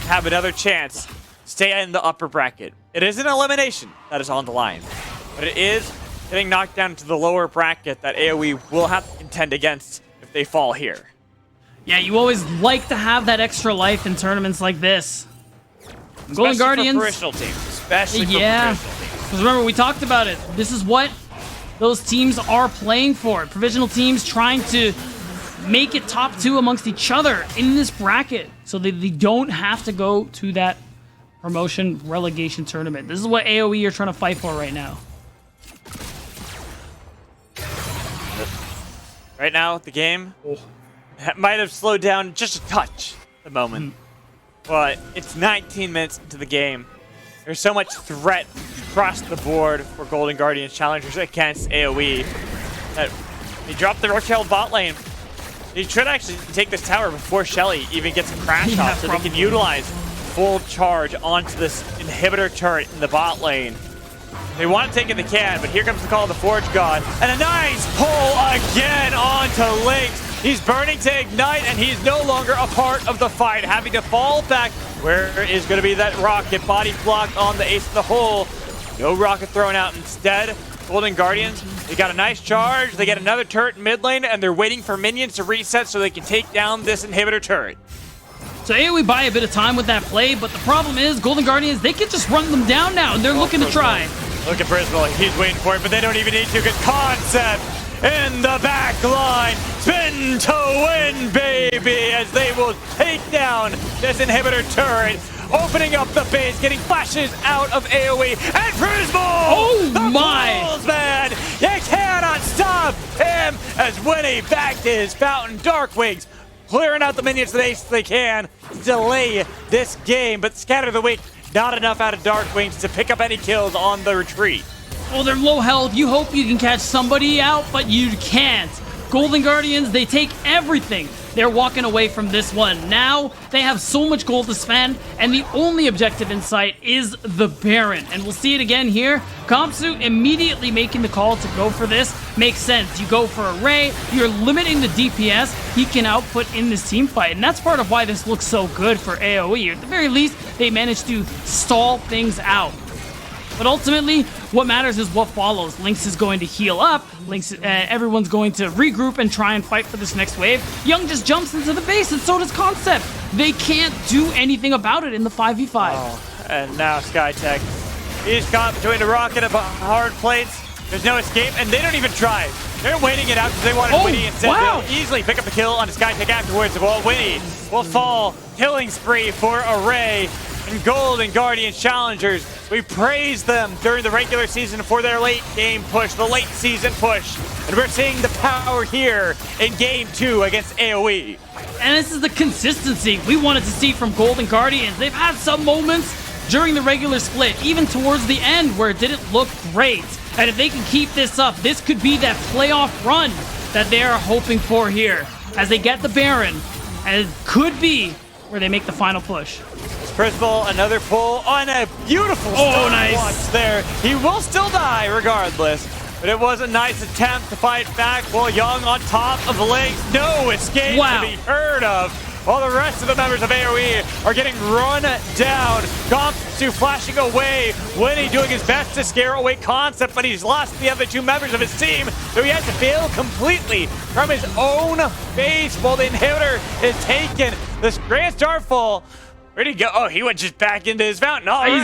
have another chance, stay in the upper bracket. It is an elimination that is on the line, but it is getting knocked down to the lower bracket that AOE will have to contend against if they fall here. Yeah, you always like to have that extra life in tournaments like this. Golden Guardians. For professional teams, especially for professional teams. Because remember, we talked about it. This is what those teams are playing for. Provisional teams trying to make it top 2 amongst each other in this bracket so that they don't have to go to that promotion relegation tournament. This is what AOE are trying to fight for right now. Right now, the game might have slowed down just a touch at the moment. But it's 19 minutes into the game. There's so much threat across the board for Golden Guardians Challengers against AOE that they dropped the Rochelle bot lane. They should actually take this tower before Shelly even gets a crash off so they can utilize full charge onto this inhibitor turret in the bot lane. They want to take it, they can, but here comes the call of the Forge God. And a nice pull again onto Lynx. He's burning to ignite, and he's no longer a part of the fight, having to fall back. Where is going to be that rocket? Body block on the ace of the hole. No rocket thrown out. Instead, Golden Guardians, they got a nice charge. They get another turret in mid lane, and they're waiting for minions to reset so they can take down this inhibitor turret. So AOE buy a bit of time with that play, but the problem is Golden Guardians, they can just run them down now, and they're looking to try. Look at Brisbane. He's waiting for it, but they don't even need to. Good Concept in the back line. Spin to win, baby, as they will take down this inhibitor turret. Opening up the base, getting flashes out of AOE, and Brisbane! Oh my! Bulls, man! You cannot stop him as Winnie back to his fountain. Darkwings clearing out the minions the ace they can to delay this game, but Scatter the Weak, not enough out of Darkwings to pick up any kills on the retreat. Well, they're low health. You hope you can catch somebody out, but you can't. Golden Guardians, they take everything. They're walking away from this one. Now, they have so much gold to spend, and the only objective in sight is the Baron. And we'll see it again here. Kamsu immediately making the call to go for this. Makes sense. You go for a Ray, you're limiting the DPS he can output in this team fight, and that's part of why this looks so good for AOE. At the very least, they managed to stall things out. But ultimately, what matters is what follows. Lynx is going to heal up. Everyone's going to regroup and try and fight for this next wave. Young just jumps into the base, and so does Concept. They can't do anything about it in the 5v5. Oh, and now SkyTech. He's caught between the rocket and hard plates. There's no escape, and they don't even try. They're waiting it out because they wanted Winnie instead. Wow. They'll easily pick up the kill on SkyTech afterwards. Well, Winnie will fall. Killing spree for Array. And Golden Guardians Challengers, we praise them during the regular season for their late game push, the late season push. And we're seeing the power here in Game 2 against AOE. And this is the consistency we wanted to see from Golden Guardians. They've had some moments during the regular split, even towards the end, where it didn't look great. And if they can keep this up, this could be that playoff run that they're hoping for here as they get the Baron. And it could be where they make the final push. Crystal, another pull on a beautiful nice. there. He will still die regardless, but it was a nice attempt to fight back while Young on top of the legs. No escape to be heard of. While the rest of the members of AOE are getting run down. Gompsu flashing away, Winnie doing his best to scare away Concept, but he's lost the other two members of his team, so he has to fail completely from his own base while the inhibitor is taken. This Grand Star full. Where'd he go? Oh, he went just back into his fountain. All right.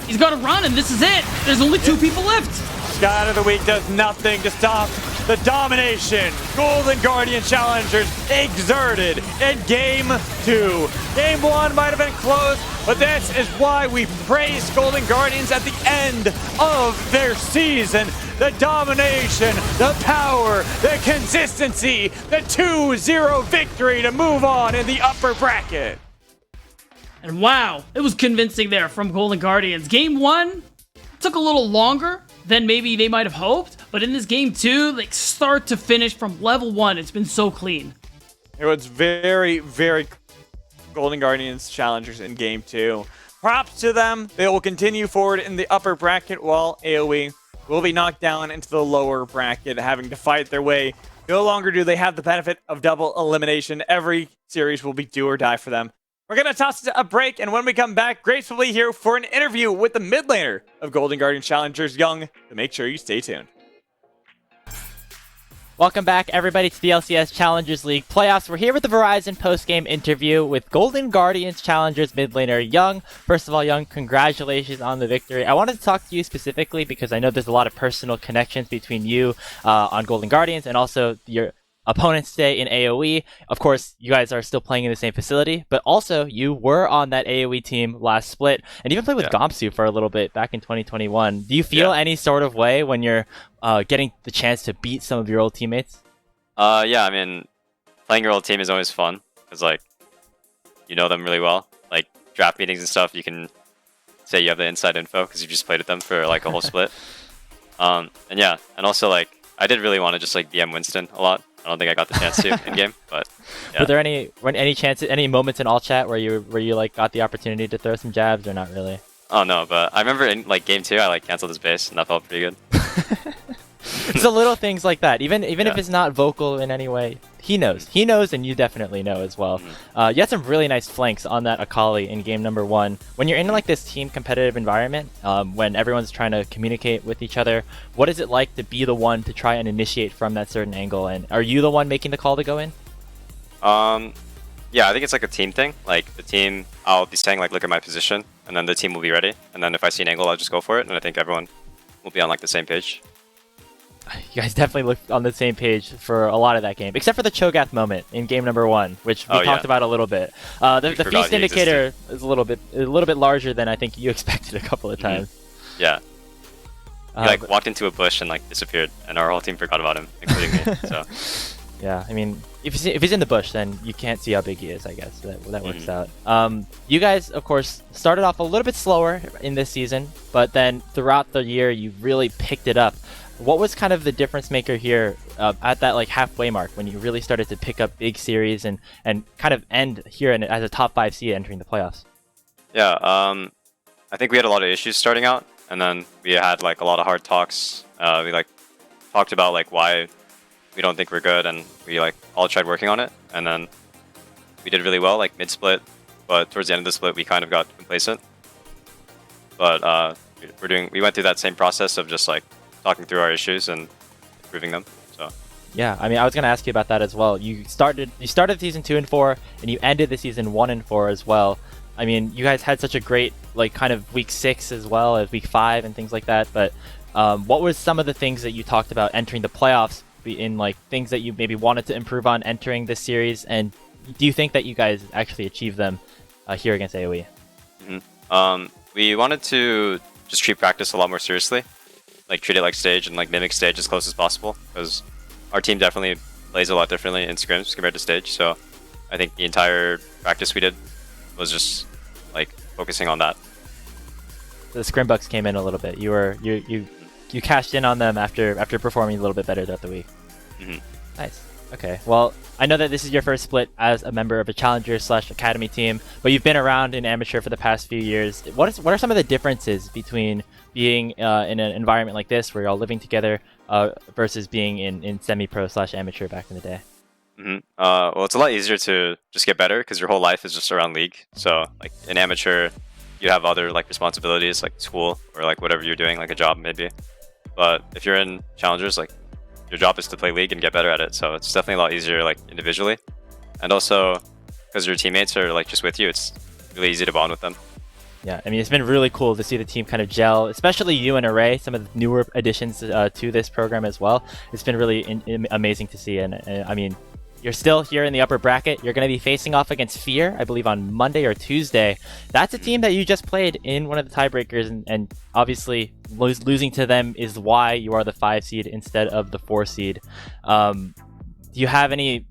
He's gotta run, and this is it. There's only 2 people left. God of the Week does nothing to stop the domination Golden Guardian Challengers exerted in Game 2. Game 1 might have been close, but this is why we praise Golden Guardians at the end of their season. The domination, the power, the consistency, the 2-0 victory to move on in the upper bracket. And wow, it was convincing there from Golden Guardians. Game 1 took a little longer than maybe they might have hoped, but in this game 2, like start to finish from level 1, it's been so clean. It was very, very Golden Guardians Challengers in Game 2. Props to them. They will continue forward in the upper bracket while AOE will be knocked down into the lower bracket, having to fight their way. No longer do they have the benefit of double elimination. Every series will be do or die for them. We're going to toss it a break, and when we come back, Grace will be here for an interview with the mid laner of Golden Guardian Challengers, Young, so make sure you stay tuned. Welcome back, everybody, to the LCS Challengers League playoffs. We're here with the Verizon post-game interview with Golden Guardians Challengers mid laner Young. First of all, Young, congratulations on the victory. I wanted to talk to you specifically because I know there's a lot of personal connections between you on Golden Guardians and also your opponents today in AOE. Of course, you guys are still playing in the same facility, but also you were on that AOE team last split and even played with Gompsu for a little bit back in 2021. Do you feel any sort of way when you're getting the chance to beat some of your old teammates? Yeah, I mean, playing your old team is always fun because, like, you know them really well. Like, draft meetings and stuff, you can say you have the inside info because you just played with them for, like, a whole split. And yeah, and also, like, I did really want to just, like, DM Winston a lot. I don't think I got the chance to in game, but yeah. Were there any moments in all chat where you like got the opportunity to throw some jabs or not really? Oh no, but I remember in like game 2 I like canceled his base and that felt pretty good. It's the little things like that. Even if it's not vocal in any way, he knows. He knows, and you definitely know as well. You had some really nice flanks on that Akali in game number 1. When you're in like this team competitive environment, when everyone's trying to communicate with each other, what is it like to be the one to try and initiate from that certain angle? And are you the one making the call to go in? Yeah, I think it's like a team thing. Like the team, I'll be saying like, look at my position, and then the team will be ready. And then if I see an angle, I'll just go for it. And I think everyone will be on like the same page. You guys definitely looked on the same page for a lot of that game, except for the Cho'Gath moment in game number 1, which we talked about a little bit. The feast indicator is a little bit larger than I think you expected a couple of times. Yeah. He like walked into a bush and like disappeared, and our whole team forgot about him, including me. So. Yeah, I mean, if he's in the bush, then you can't see how big he is, I guess. So that works out. You guys, of course, started off a little bit slower in this season, but then throughout the year, you really picked it up. What was kind of the difference maker here at that like halfway mark when you really started to pick up big series and kind of end here as a top 5 seed entering the playoffs? Yeah, I think we had a lot of issues starting out, and then we had like a lot of hard talks. We like talked about like why we don't think we're good, and we like all tried working on it, and then we did really well like mid-split, but towards the end of the split we kind of got complacent. But we went through that same process of just like talking through our issues and improving them. So yeah, I mean, I was going to ask you about that as well. You started season 2 and 4, and you ended the season 1 and 4 as well. I mean, you guys had such a great like kind of week 6 as well as week 5 and things like that. But what were some of the things that you talked about entering the playoffs in like things that you maybe wanted to improve on entering this series? And do you think that you guys actually achieved them here against AOE? We wanted to just treat practice a lot more seriously. Like treat it like stage and like mimic stage as close as possible, because our team definitely plays a lot differently in scrims compared to stage. So I think the entire practice we did was just like focusing on that. The scrim bucks came in a little bit. You cashed in on them after performing a little bit better throughout the week. Nice. Okay, well, I know that this is your first split as a member of a Challenger/Academy team, but you've been around in amateur for the past few years. What are some of the differences between being in an environment like this, where you're all living together, versus being in semi-pro/amateur back in the day? Well, it's a lot easier to just get better because your whole life is just around League. So, like, in amateur, you have other, like, responsibilities, like school or, like, whatever you're doing, like a job maybe. But if you're in Challengers, like, your job is to play League and get better at it. So it's definitely a lot easier, like, individually. And also, because your teammates are, like, just with you, it's really easy to bond with them. Yeah, I mean, it's been really cool to see the team kind of gel, especially you and Array, some of the newer additions to this program as well. It's been really amazing to see. And I mean, you're still here in the upper bracket. You're going to be facing off against Fear, I believe, on Monday or Tuesday. That's a team that you just played in one of the tiebreakers, and obviously losing to them is why you are the 5 seed instead of the 4 seed. Do you have any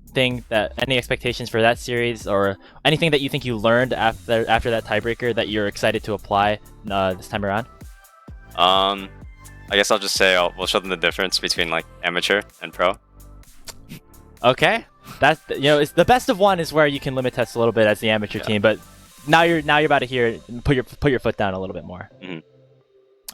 expectations for that series, or anything that you think you learned after that tiebreaker that you're excited to apply this time around? I guess I'll just say we'll show them the difference between, like, amateur and pro. Okay, that's, you know, it's the best of one is where you can limit test a little bit as the amateur team, but now you're about to hear it, put your foot down a little bit more.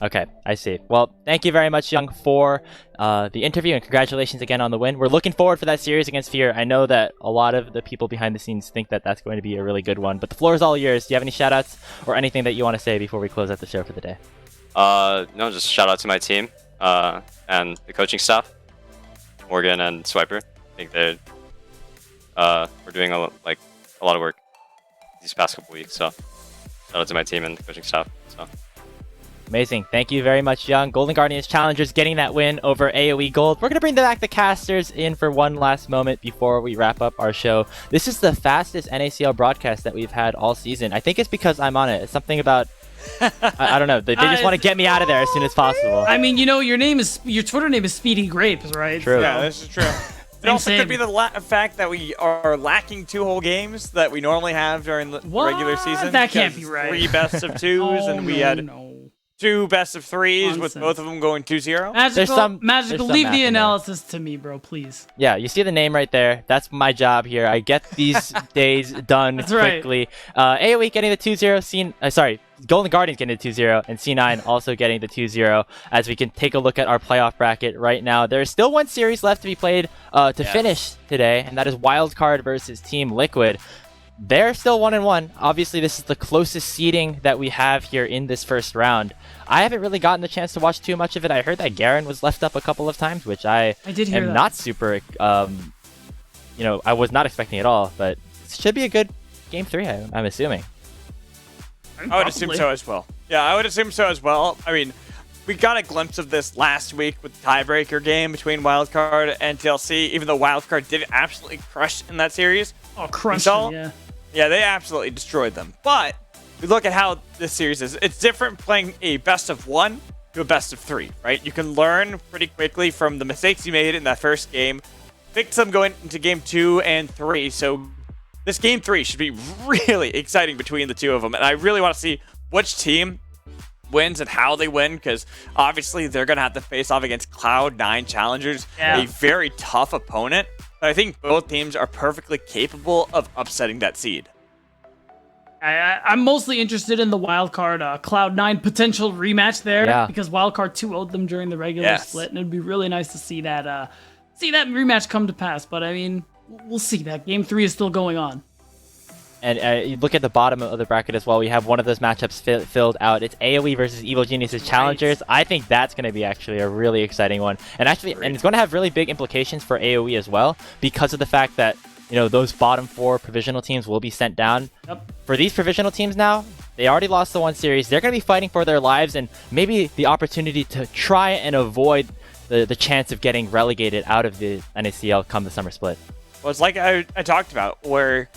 Okay, I see. Well, thank you very much, Young, for the interview, and congratulations again on the win. We're looking forward for that series against Fear. I know that a lot of the people behind the scenes think that that's going to be a really good one, but the floor is all yours. Do you have any shout-outs or anything that you want to say before we close out the show for the day? No, just shout out to my team and the coaching staff, Morgan and Swiper. I think they were doing a lot of work these past couple weeks. So shout out to my team and the coaching staff. So. Amazing. Thank you very much, Young. Golden Guardians Challengers getting that win over AOE Gold. We're going to bring back the casters in for one last moment before we wrap up our show. This is the fastest NACL broadcast that we've had all season. I think it's because I'm on it. It's something about... I don't know. They just want to get me out of there as soon as possible. I mean, you know, your Twitter name is Speedy Grapes, right? True. Yeah, this is true. It also could be the fact that we are lacking 2 whole games that we normally have during the regular season. That can't be right. 3 best of 2s, and we had 2 best of 3s, with both of them going 2-0. Magical, leave the analysis to me, bro, please. Yeah, you see the name right there. That's my job here. I get these days done quickly. Right. AOE getting the 2-0. Golden Guardians getting the 2-0, and C9 also getting the 2-0. As we can take a look at our playoff bracket right now, there's still one series left to be played to finish today, and that is Wildcard versus Team Liquid. They're still 1-1. Obviously, this is the closest seeding that we have here in this first round. I haven't really gotten the chance to watch too much of it. I heard that Garen was left up a couple of times, which I am not super, I was not expecting at all. But it should be a good Game 3, I'm assuming. I would assume so as well. Yeah, I would assume so as well. I mean, we got a glimpse of this last week with the tiebreaker game between Wildcard and TLC, even though Wildcard did absolutely crush in that series. Oh, crushed, yeah. Yeah, they absolutely destroyed them. But we look at how this series is. It's different playing a best of 1 to a best of 3, right? You can learn pretty quickly from the mistakes you made in that first game, fix them going into game 2 and 3. So this game 3 should be really exciting between the 2 of them. And I really want to see which team wins and how they win, because obviously they're going to have to face off against Cloud9 Challengers, a very tough opponent. But I think both teams are perfectly capable of upsetting that seed. I'm mostly interested in the Wildcard Cloud9 potential rematch there, because Wildcard 2-0'd them during the regular split, and it'd be really nice to see that rematch come to pass. But I mean, we'll see. That Game 3 is still going on. And you look at the bottom of the bracket as well. We have one of those matchups filled out. It's AOE versus Evil Geniuses Challengers. I think that's going to be actually a really exciting one. And it's going to have really big implications for AOE as well, because of the fact that, you know, those bottom 4 provisional teams will be sent down. For these provisional teams now, they already lost the one series. They're going to be fighting for their lives and maybe the opportunity to try and avoid the chance of getting relegated out of the NACL come the summer split. Well, it's like I talked about, where...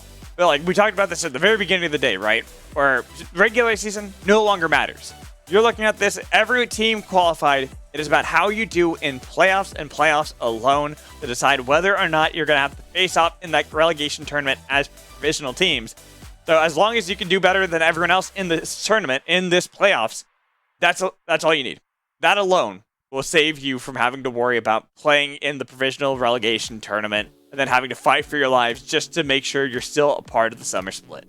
Like, we talked about this at the very beginning of the day, right? Where regular season no longer matters. You're looking at this, every team qualified. It is about how you do in playoffs and playoffs alone to decide whether or not you're going to have to face off in that relegation tournament as provisional teams. So as long as you can do better than everyone else in this tournament, in this playoffs, that's all you need. That alone will save you from having to worry about playing in the provisional relegation tournament and then having to fight for your lives just to make sure you're still a part of the summer split.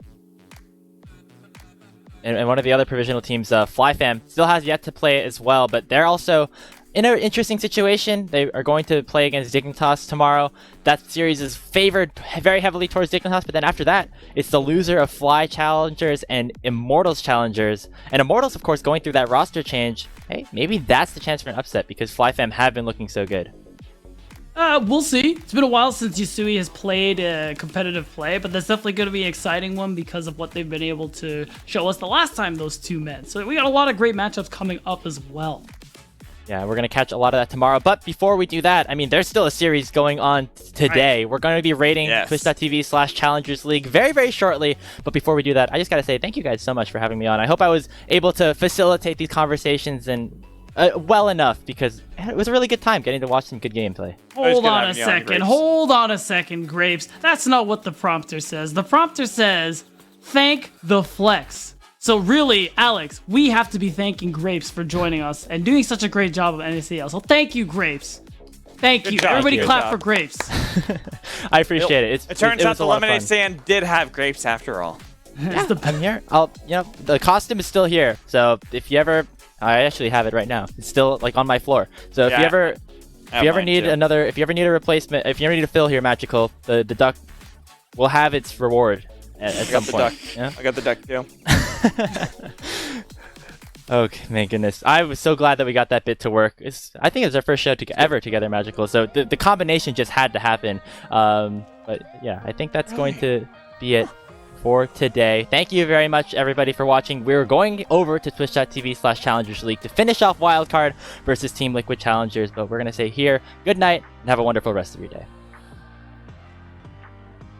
And one of the other provisional teams, FlyFam, still has yet to play as well, but they're also in an interesting situation. They are going to play against Dignitas tomorrow. That series is favored very heavily towards Dignitas, but then after that, it's the loser of Fly Challengers and Immortals Challengers. And Immortals, of course, going through that roster change. Hey, maybe that's the chance for an upset because FlyFam have been looking so good. We'll see. It's been a while since Yasui has played competitive play, but that's definitely going to be an exciting one because of what they've been able to show us the last time those two met. So we got a lot of great matchups coming up as well. Yeah, we're going to catch a lot of that tomorrow. But before we do that, I mean, there's still a series going on today. We're going to be rating Twitch.tv/Challengers League very, very shortly. But before we do that, I just got to say thank you guys so much for having me on. I hope I was able to facilitate these conversations and well enough because it was a really good time getting to watch some good gameplay. Hold on a second, Grapes. That's not what the prompter says. The prompter says, thank the flex. So really, Alex, we have to be thanking Grapes for joining us and doing such a great job of NACL. So thank you, Grapes. Thank you. Everybody clap for Grapes. I appreciate it. It turns out the lemonade stand did have grapes after all. Yeah, I'm here. The costume is still here. So if you ever, I actually have it right now. It's still like on my floor. So if you ever need if you ever need a replacement, if you ever need a fill here, Magical, the duck will have its reward at some point. Yeah? I got the duck too. Okay, my goodness. I was so glad that we got that bit to work. I think it was our first show ever together, Magical. So the combination just had to happen. But yeah, I think that's going to be it for today. Thank you very much, everybody, for watching. We're going over to twitch.tv/Challengers League to finish off Wildcard versus Team Liquid Challengers. But we're going to say here, good night, and have a wonderful rest of your day.